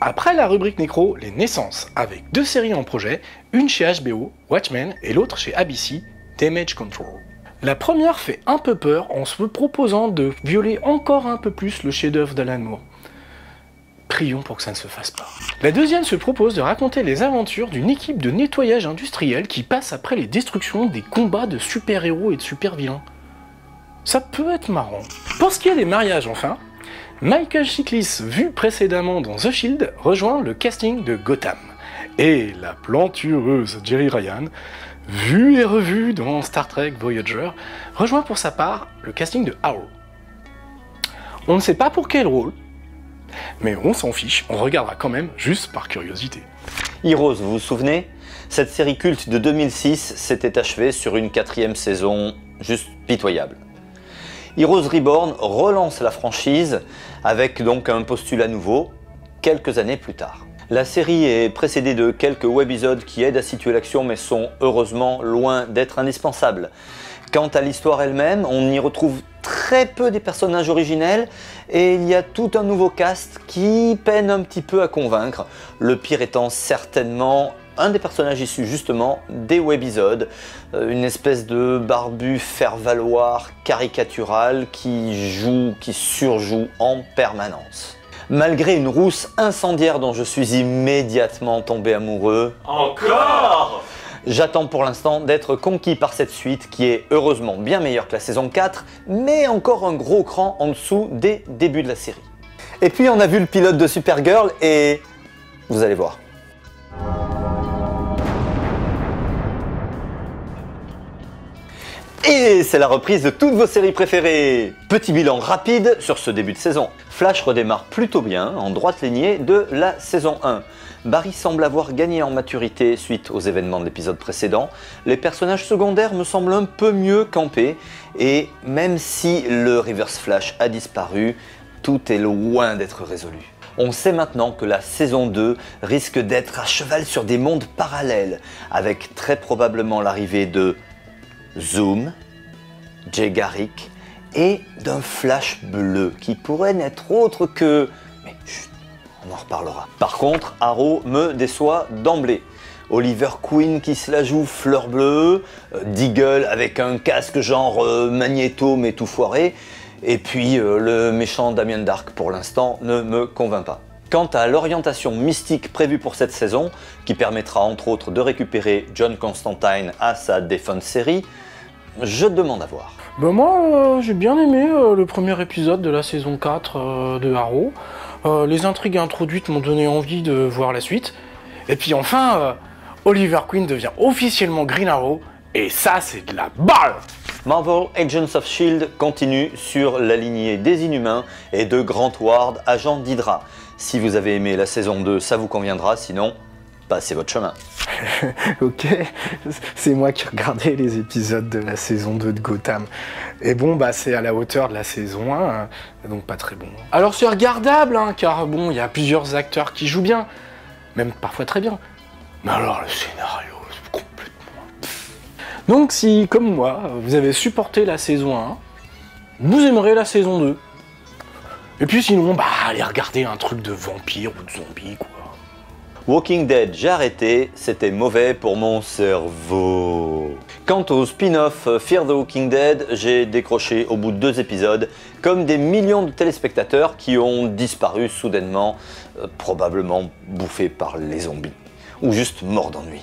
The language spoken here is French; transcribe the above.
Après la rubrique Nécro, les naissances, avec 2 séries en projet, une chez HBO, Watchmen, et l'autre chez ABC, Damage Control. La première fait un peu peur en se proposant de violer encore un peu plus le chef-d'œuvre d'Alan Moore. Prions pour que ça ne se fasse pas. La deuxième se propose de raconter les aventures d'une équipe de nettoyage industriel qui passe après les destructions des combats de super-héros et de super-vilains. Ça peut être marrant. Pour ce qui est des mariages enfin, Michael Chiklis, vu précédemment dans The Shield, rejoint le casting de Gotham. Et la plantureuse Jeri Ryan, vue et revue dans Star Trek Voyager, rejoint pour sa part le casting de Arrow. On ne sait pas pour quel rôle, mais on s'en fiche, on regardera quand même juste par curiosité. Heroes, vous vous souvenez? Cette série culte de 2006 s'était achevée sur une 4e saison juste pitoyable. Heroes Reborn relance la franchise avec donc un postulat nouveau, quelques années plus tard. La série est précédée de quelques webisodes qui aident à situer l'action mais sont heureusement loin d'être indispensables. Quant à l'histoire elle-même, on y retrouve très peu des personnages originels et il y a tout un nouveau cast qui peine un petit peu à convaincre, le pire étant certainement un des personnages issus justement des webisodes, une espèce de barbu faire-valoir caricatural qui surjoue en permanence. Malgré une rousse incendiaire dont je suis immédiatement tombé amoureux. Encore ? J'attends pour l'instant d'être conquis par cette suite qui est heureusement bien meilleure que la saison 4, mais encore un gros cran en dessous des débuts de la série. Et puis on a vu le pilote de Supergirl et vous allez voir. Et c'est la reprise de toutes vos séries préférées. Petit bilan rapide sur ce début de saison. Flash redémarre plutôt bien, en droite lignée de la saison 1. Barry semble avoir gagné en maturité suite aux événements de l'épisode précédent. Les personnages secondaires me semblent un peu mieux campés. Et même si le Reverse Flash a disparu, tout est loin d'être résolu. On sait maintenant que la saison 2 risque d'être à cheval sur des mondes parallèles, avec très probablement l'arrivée de Zoom, Jay Garrick et d'un Flash bleu qui pourrait n'être autre que... Mais chut, on en reparlera. Par contre, Arrow me déçoit d'emblée. Oliver Queen qui se la joue fleur bleue, Deagle avec un casque genre Magneto mais tout foiré, et puis le méchant Damien Dark pour l'instant ne me convainc pas. Quant à l'orientation mystique prévue pour cette saison, qui permettra entre autres de récupérer John Constantine à sa défunte série, je demande à voir. Bah moi, j'ai bien aimé le premier épisode de la saison 4 de Arrow. Les intrigues introduites m'ont donné envie de voir la suite. Et puis enfin, Oliver Queen devient officiellement Green Arrow, et ça c'est de la balle! Marvel Agents of S.H.I.E.L.D. continue sur la lignée des Inhumains et de Grant Ward, agent d'Hydra. Si vous avez aimé la saison 2, ça vous conviendra, sinon, passez votre chemin. Ok, c'est moi qui regardais les épisodes de la saison 2 de Gotham. Et bon, bah c'est à la hauteur de la saison 1, donc pas très bon. Alors c'est regardable, hein, car bon, il y a plusieurs acteurs qui jouent bien, même parfois très bien. Mais alors le scénario, c'est complètement... Donc si, comme moi, vous avez supporté la saison 1, vous aimerez la saison 2. Et puis sinon, bah allez regarder un truc de vampire ou de zombie, quoi. Walking Dead, j'ai arrêté, c'était mauvais pour mon cerveau. Quant au spin-off Fear the Walking Dead, j'ai décroché au bout de 2 épisodes, comme des millions de téléspectateurs qui ont disparu soudainement, probablement bouffés par les zombies, ou juste morts d'ennui.